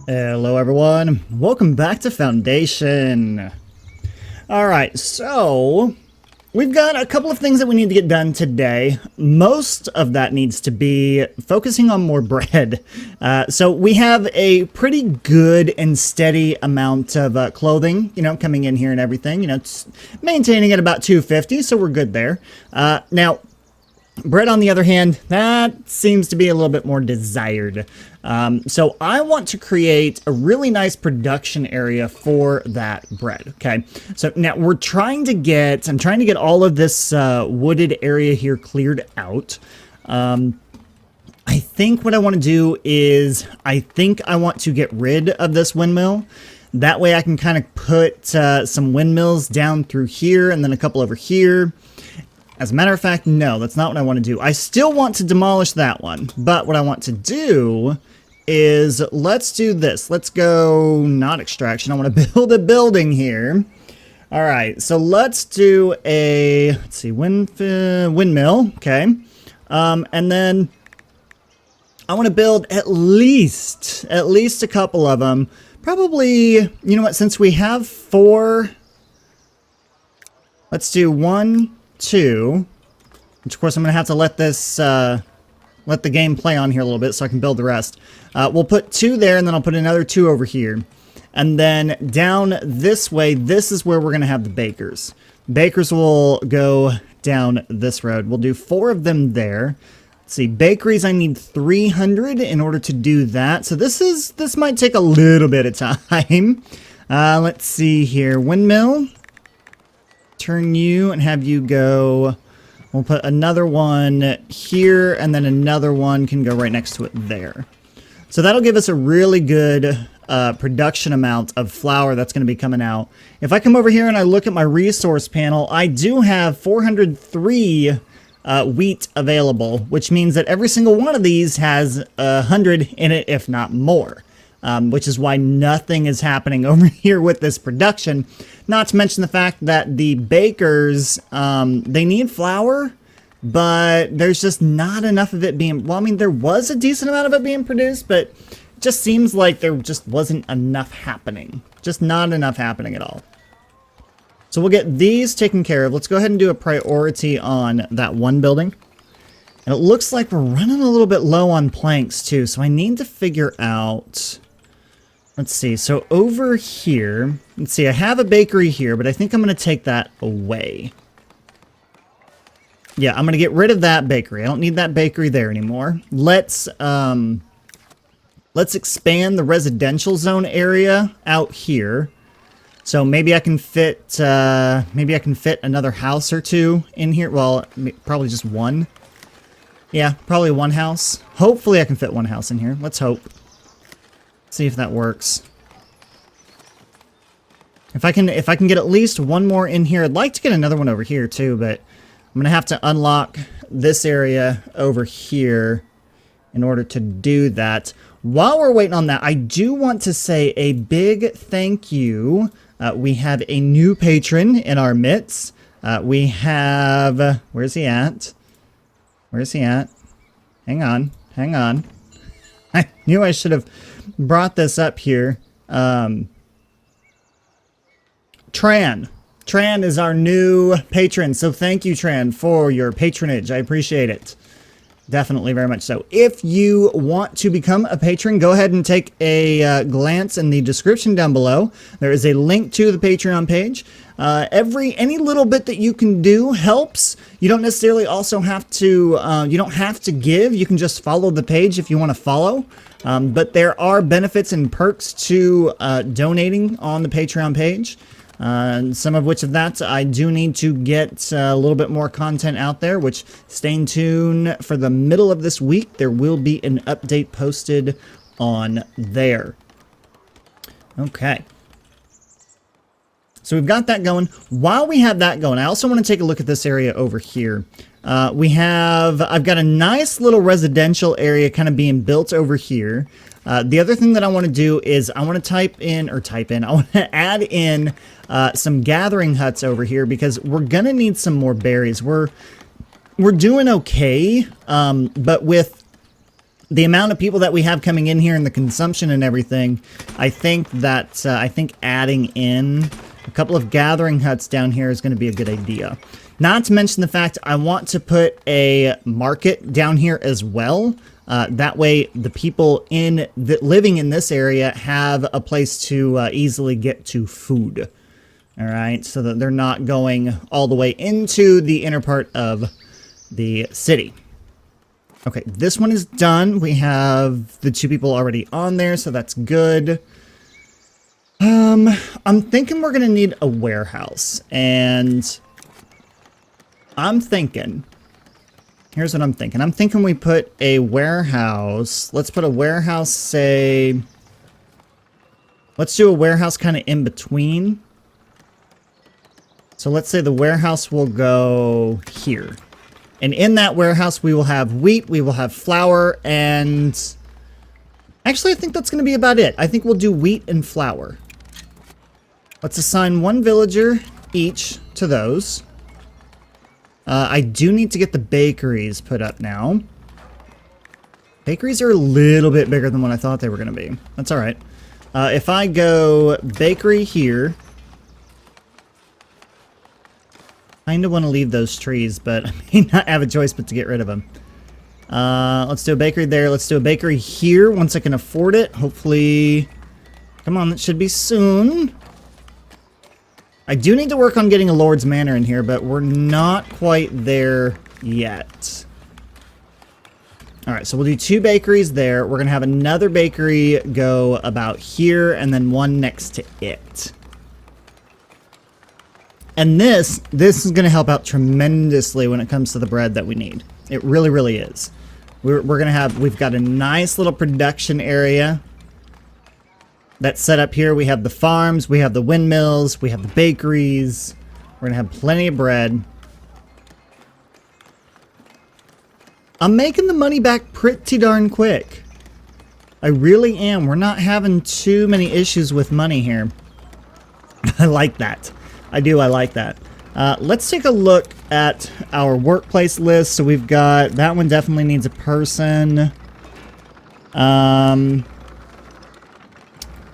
Hello everyone, welcome back to Foundation. Alright, so we've got a couple of things that we need to get done today. Most of that needs to be focusing on more bread. So we have a pretty good and steady amount of clothing, coming in here and everything. It's maintaining at about 250, so we're good there. Now, bread, on the other hand, that seems to be a little bit more desired. So I want to create a really nice production area for that bread. Okay. So now I'm trying to get all of this wooded area here cleared out. I think what I want to do is I want to get rid of this windmill. That way I can kind of put some windmills down through here and then a couple over here. As a matter of fact, no, that's not what I want to do. I still want to demolish that one, but what I want to do is let's do this. Let's go, not extraction. I want to build a building here. All right, so let's do a, let's see, windmill, okay. And then I want to build at least a couple of them. Probably, you know what, since we have 4, let's do 1, 2, which of course I'm going to have to let this, let the game play on here a little bit so I can build the rest. We'll put 2 there, and then I'll put another 2 over here. And then down this way, this is where we're going to have the bakers. Bakers will go down this road. We'll do 4 of them there. Let's see, bakeries, I need 300 in order to do that. So this might take a little bit of time. Let's see here, windmill. Turn you and have you go. We'll put another one here, and then another one can go right next to it there. So that'll give us a really good production amount of flour that's going to be coming out. If I come over here and I look at my resource panel, I do have 403 wheat available, which means that every single one of these has 100 in it, if not more. Which is why nothing is happening over here with this production. Not to mention the fact that the bakers, they need flour, but there's just not enough of it being, well, I mean, there was a decent amount of it being produced, but it just seems like there just wasn't enough happening. Just not enough happening at all. So we'll get these taken care of. Let's go ahead and do a priority on that one building. And it looks like we're running a little bit low on planks too, so I need to figure out... Let's see, so over here, let's see, I have a bakery here, but I think I'm going to take that away. Yeah, I'm going to get rid of that bakery. I don't need that bakery there anymore. Let's expand the residential zone area out here. So maybe I can fit, another house or 2 in here. Well, probably just 1. Yeah, probably 1 house. Hopefully I can fit 1 house in here. Let's hope. See if that works. If I can get at least 1 more in here, I'd like to get another one over here too, but I'm gonna have to unlock this area over here in order to do that. While we're waiting on that, I do want to say a big thank you. We have a new patron in our midst. We have, where's he at? Where's he at? Hang on. I knew I should have brought this up here. Tran is our new patron, so thank you, Tran, for your patronage. I appreciate it. Definitely, very much so. If you want to become a patron, go ahead and take a glance in the description down below. There is a link to the Patreon page. Any little bit that you can do helps. You don't necessarily also have to, you don't have to give. You can just follow the page if you want to follow. But there are benefits and perks to donating on the Patreon page. Some of which of that I do need to get a little bit more content out there, which stay tuned for the middle of this week. There will be an update posted on there. Okay. So we've got that going. While we have that going, I also want to take a look at this area over here. I've got a nice little residential area kind of being built over here. The other thing that I want to do is I want to I want to add in some gathering huts over here because we're going to need some more berries. We're we're doing okay, but with the amount of people that we have coming in here and the consumption and everything, I think that adding in a couple of gathering huts down here is going to be a good idea. Not to mention the fact I want to put a market down here as well. That way the people living in this area have a place to easily get to food. All right, so that they're not going all the way into the inner part of the city. Okay, this one is done. We have the 2 people already on there, so that's good. I'm thinking we're gonna need a warehouse, and I'm thinking, here's what I'm thinking. I'm thinking we put a warehouse. Let's put a warehouse, say, let's do a warehouse kind of in between. So let's say the warehouse will go here. And in that warehouse, we will have wheat, we will have flour, and actually, I think that's going to be about it. I think we'll do wheat and flour. Let's assign 1 villager each to those. I do need to get the bakeries put up now. Bakeries are a little bit bigger than what I thought they were going to be. That's all right. If I go bakery here, I kind of want to leave those trees, but I may not have a choice but to get rid of them. Let's do a bakery there. Let's do a bakery here once I can afford it. Hopefully, come on, that should be soon. I do need to work on getting a Lord's Manor in here, but we're not quite there yet. All right, so we'll do 2 bakeries there. We're going to have another bakery go about here and then one next to it. And this is going to help out tremendously when it comes to the bread that we need. It really, really is. We've got a nice little production area that's set up here. We have the farms, we have the windmills, we have the bakeries. We're going to have plenty of bread. I'm making the money back pretty darn quick. I really am. We're not having too many issues with money here. I like that. I like that. Let's take a look at our workplace list. So we've got, that one definitely needs a person.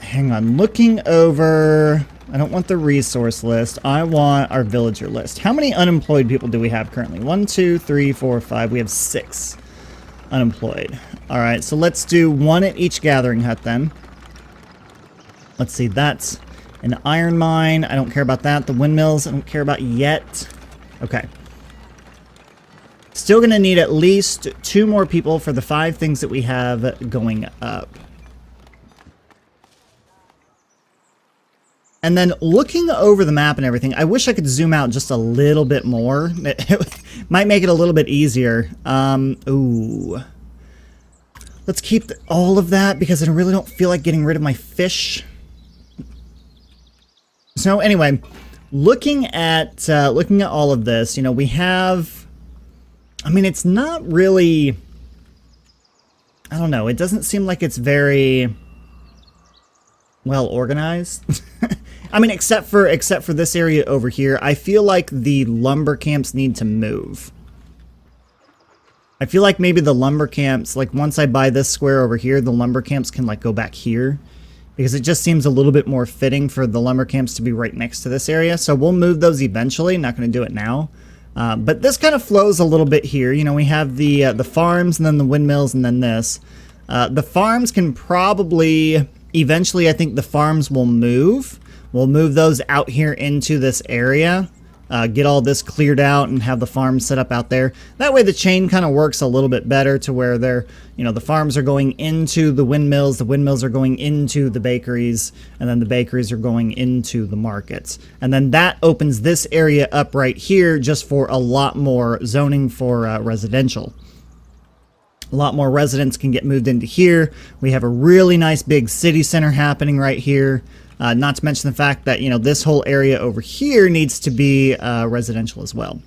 Hang on, looking over, I don't want the resource list. I want our villager list. How many unemployed people do we have currently? 1, 2, 3, 4, 5. We have 6 unemployed. All right, so let's do 1 at each gathering hut then. Let's see, that's an iron mine. I don't care about that. The windmills, I don't care about yet. Okay. Still gonna need at least 2 more people for the 5 things that we have going up. And then looking over the map and everything, I wish I could zoom out just a little bit more. It might make it a little bit easier. Ooh. Let's keep all of that because I really don't feel like getting rid of my fish. So anyway, looking at all of this, you know, we have, I mean, it's not really, I don't know, it doesn't seem like it's very well organized. I mean, except for this area over here, I feel like the lumber camps need to move. I feel like maybe the lumber camps, like once I buy this square over here, the lumber camps can like go back here. Because it just seems a little bit more fitting for the lumber camps to be right next to this area. So we'll move those eventually, not going to do it now. But this kind of flows a little bit here. You know, we have the farms and then the windmills and then this. The farms can probably, eventually I think the farms will move. We'll move those out here into this area. Get all this cleared out and have the farms set up out there. That way the chain kind of works a little bit better to where they're, you know, the farms are going into the windmills are going into the bakeries, and then the bakeries are going into the markets. And then that opens this area up right here just for a lot more zoning for residential. A lot more residents can get moved into here. We have a really nice big city center happening right here. Not to mention the fact that, you know, this whole area over here needs to be residential as well.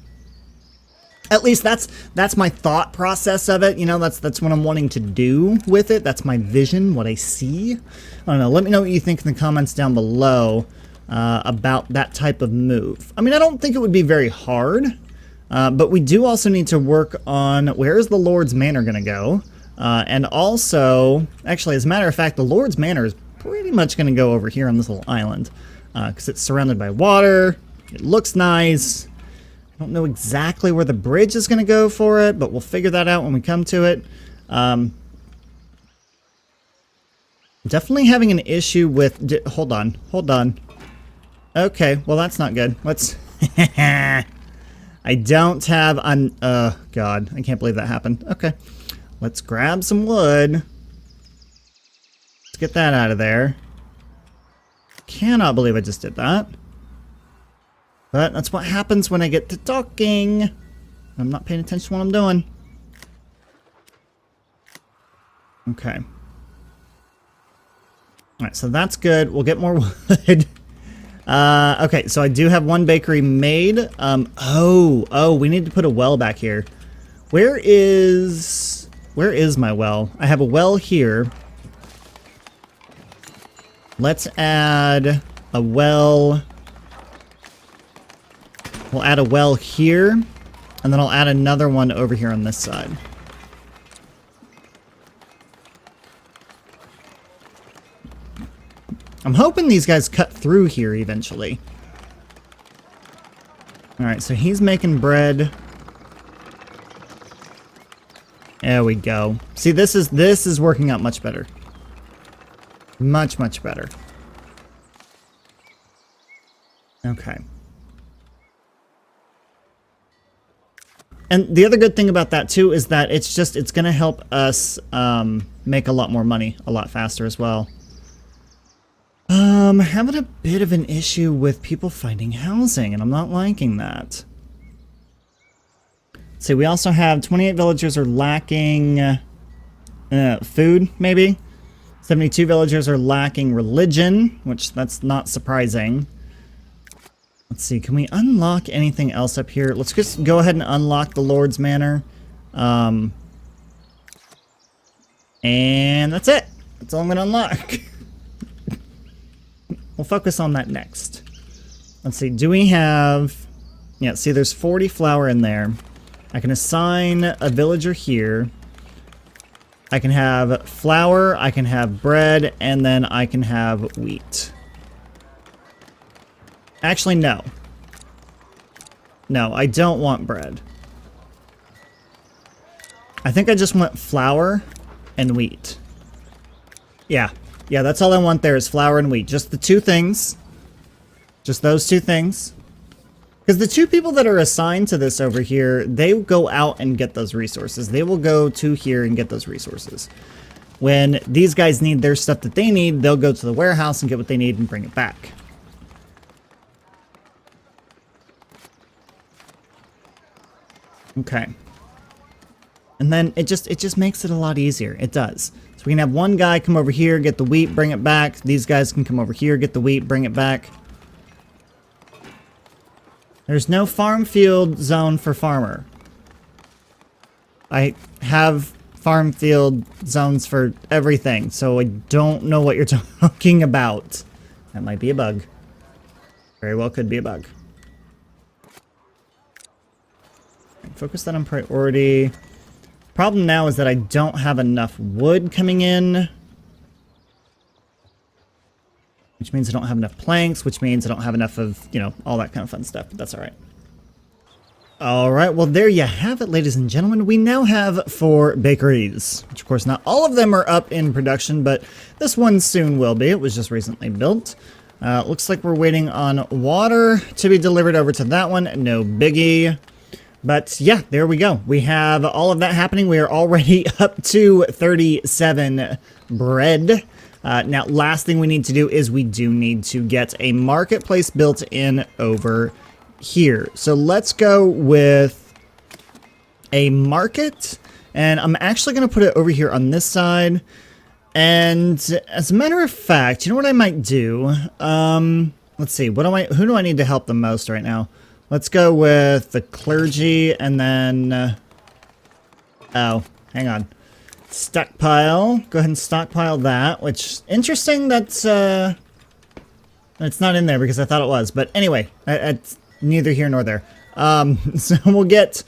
At least that's my thought process of it. You know, that's what I'm wanting to do with it. That's my vision, what I see. I don't know. Let me know what you think in the comments down below about that type of move. I mean, I don't think it would be very hard. But we do also need to work on where is the Lord's Manor going to go. And also, actually, as a matter of fact, the Lord's Manor is pretty much going to go over here on this little island. Because it's surrounded by water. It looks nice. I don't know exactly where the bridge is going to go for it, but we'll figure that out when we come to it. Definitely having an issue with... hold on. Okay, well that's not good. Let's... I don't have... oh, God. I can't believe that happened. Okay. Let's grab some wood. Let's get that out of there. Cannot believe I just did that. But that's what happens when I get to talking. I'm not paying attention to what I'm doing. Okay. Alright, so that's good. We'll get more wood. Okay, so I do have one bakery made. Oh, we need to put a well back here. Where is my well? I have a well here. Let's add a well. We'll add a well here, and then I'll add another one over here on this side. I'm hoping these guys cut through here eventually. Alright, so he's making bread. There we go. See, this is working out much better. Much, much better. Okay. And the other good thing about that too is that it's going to help us make a lot more money a lot faster as well. Having a bit of an issue with people finding housing, and I'm not liking that. See, we also have 28 villagers are lacking food, maybe. 72 villagers are lacking religion, which that's not surprising. Let's see, can we unlock anything else up here? Let's just go ahead and unlock the Lord's Manor. And that's it. That's all I'm going to unlock. We'll focus on that next. Let's see, do we have... Yeah, see, there's 40 flour in there. I can assign a villager here. I can have flour, I can have bread, and then I can have wheat. Actually, no. No, I don't want bread. I think I just want flour and wheat. Yeah, that's all I want there is flour and wheat. Just the two things. Just those two things. Because the two people that are assigned to this over here, they go out and get those resources. They will go to here and get those resources. When these guys need their stuff that they need, they'll go to the warehouse and get what they need and bring it back. Okay. And then it just makes it a lot easier. It does. So we can have one guy come over here, get the wheat, bring it back. These guys can come over here, get the wheat, bring it back. There's no farm field zone for farmer. I have farm field zones for everything, so I don't know what you're talking about. That might be a bug. Very well could be a bug. Focus that on priority. Problem now is that I don't have enough wood coming in. Which means I don't have enough planks, which means I don't have enough of, you know, all that kind of fun stuff, but that's alright. Alright, well there you have it, ladies and gentlemen. We now have 4 bakeries, which of course not all of them are up in production, but this one soon will be. It was just recently built. Looks like we're waiting on water to be delivered over to that one. No biggie. But yeah, there we go. We have all of that happening. We are already up to 37 bread. Now, last thing we need to do is we do need to get a marketplace built in over here. So let's go with a market. And I'm actually going to put it over here on this side. And as a matter of fact, you know what I might do? Let's see. Who do I need to help the most right now? Let's go with the clergy and then... oh, hang on. Stockpile. Go ahead and stockpile that, which... Interesting that's... it's not in there because I thought it was. But anyway, it's neither here nor there. So we'll get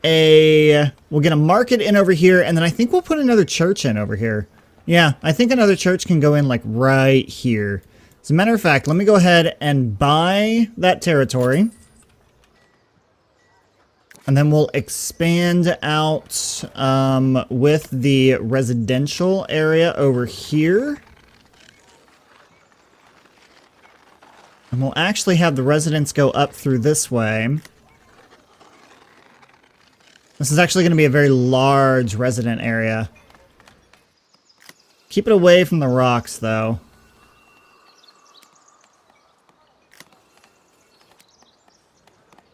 a market in over here, and then I think we'll put another church in over here. Yeah, I think another church can go in like right here. As a matter of fact, let me go ahead and buy that territory. And then we'll expand out with the residential area over here. And we'll actually have the residents go up through this way. This is actually going to be a very large resident area. Keep it away from the rocks, though.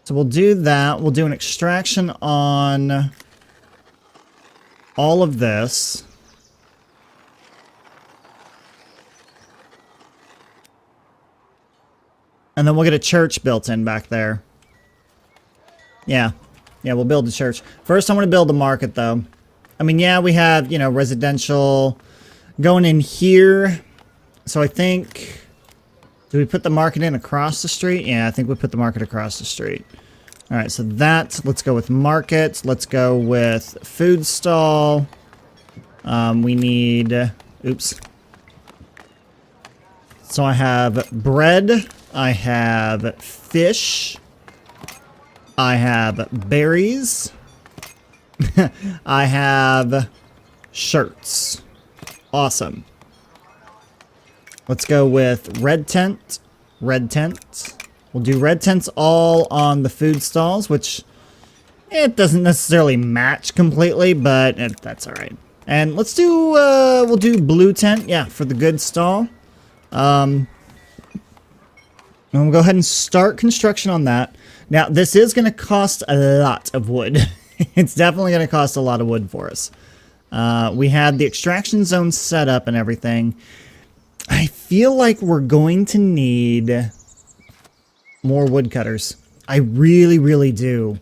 So we'll do that. We'll do an extraction on all of this. And then we'll get a church built in back there. Yeah. Yeah, we'll build the church. First, I want to build the market, though. I mean, yeah, we have, you know, residential going in here. So I think... Do we put the market in across the street? Yeah, I think we put the market across the street. All right, so that, let's go with market. Let's go with food stall. We need, oops. So I have bread. I have fish. I have berries. I have shirts. Awesome. Let's go with red tent. Red tent. We'll do red tents all on the food stalls, which it doesn't necessarily match completely, but that's all right. And let's do, we'll do blue tent, yeah, for the good stall. And we'll go ahead and start construction on that. Now, this is going to cost a lot of wood. It's definitely going to cost a lot of wood for us. We had the extraction zone set up and everything. I feel like we're going to need more woodcutters. I really, really do.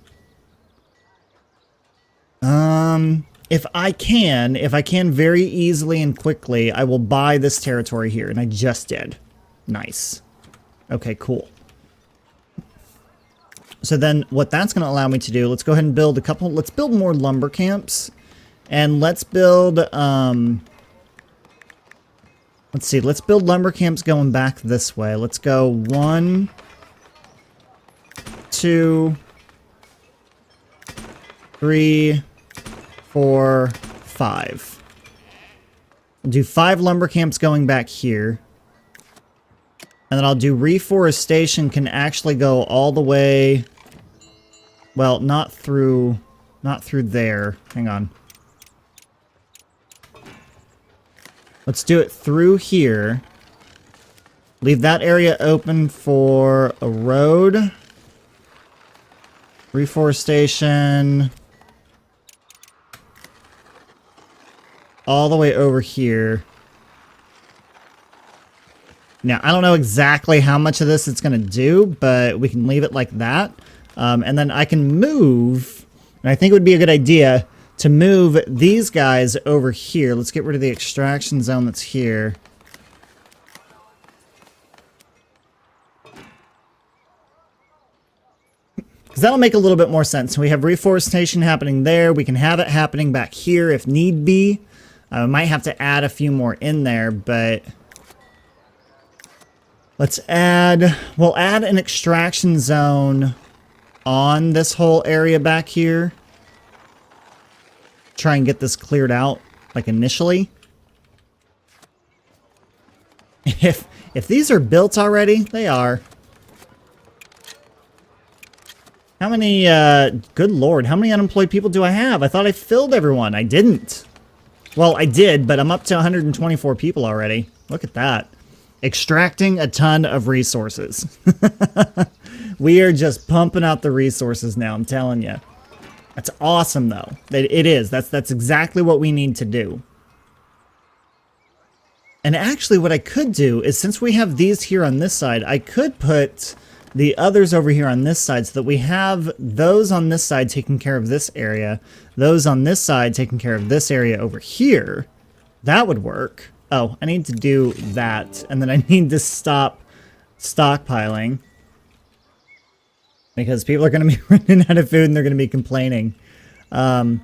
If I can very easily and quickly, I will buy this territory here, and I just did. Nice. Okay, cool. So then what that's going to allow me to do, let's go ahead and build a couple, let's build more lumber camps. And let's build, let's see, let's build lumber camps going back this way. Let's go 1, 2, 3, 4, 5. We'll do 5 lumber camps going back here. And then I'll do reforestation can actually go all the way, well, not through there. Hang on. Let's do it through here. Leave that area open for a road. Reforestation. All the way over here. Now, I don't know exactly how much of this it's going to do, but we can leave it like that. And then I can move, and I think it would be a good idea to move these guys over here. Let's get rid of the extraction zone that's here. Because that'll make a little bit more sense. We have reforestation happening there. We can have it happening back here if need be. I might have to add a few more in there, but... Let's add... We'll add an extraction zone on this whole area back here. Try and get this cleared out, like, initially. If these are built already, they are. How many, good lord, how many unemployed people do I have? I thought I filled everyone. I didn't. Well, I did, but I'm up to 124 people already. Look at that. Extracting a ton of resources. We are just pumping out the resources now, I'm telling you. That's awesome, though. It is. That's exactly what we need to do. And actually, what I could do is, since we have these here on this side, I could put the others over here on this side so that we have those on this side taking care of this area, those on this side taking care of this area over here. That would work. Oh, I need to do that, and then I need to stop stockpiling. because people are going to be running out of food and they're going to be complaining. God,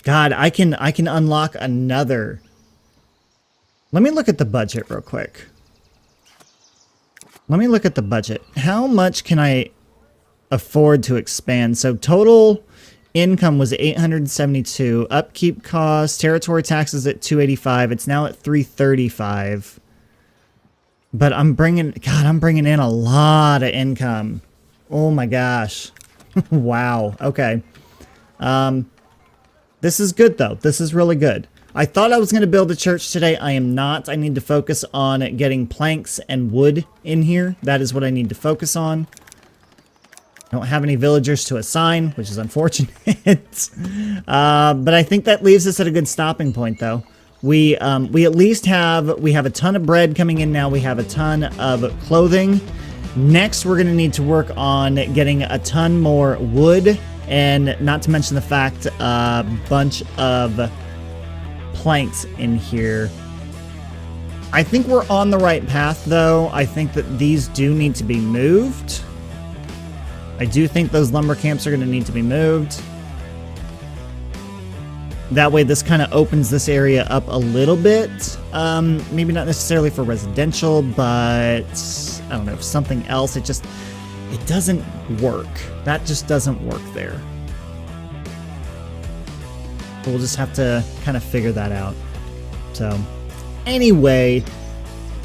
I can unlock another. Let me look at the budget real quick. Let me look at the budget. How much can I afford to expand? So total income was 872. Upkeep costs, territory taxes at 285. It's now at 335. But I'm bringing in a lot of income. Oh my gosh. Wow. Okay. This is good though. This is really good. I thought I was going to build a church today. I am not. I need to focus on getting planks and wood in here. That is what I need to focus on. I don't have any villagers to assign, which is unfortunate. But I think that leaves us at a good stopping point though. We at least have a ton of bread coming in now. We have a ton of clothing. Next, we're going to need to work on getting a ton more wood, and not to mention the fact a bunch of planks in here. I think we're on the right path though. I think that these do need to be moved. I do think those lumber camps are going to need to be moved. That way this kind of opens this area up a little bit. Maybe not necessarily for residential, but I don't know, something else. It doesn't work. That just doesn't work there. We'll just have to kind of figure that out. So anyway,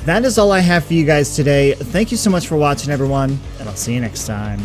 that is all I have for you guys today. Thank you so much for watching, everyone, and I'll see you next time.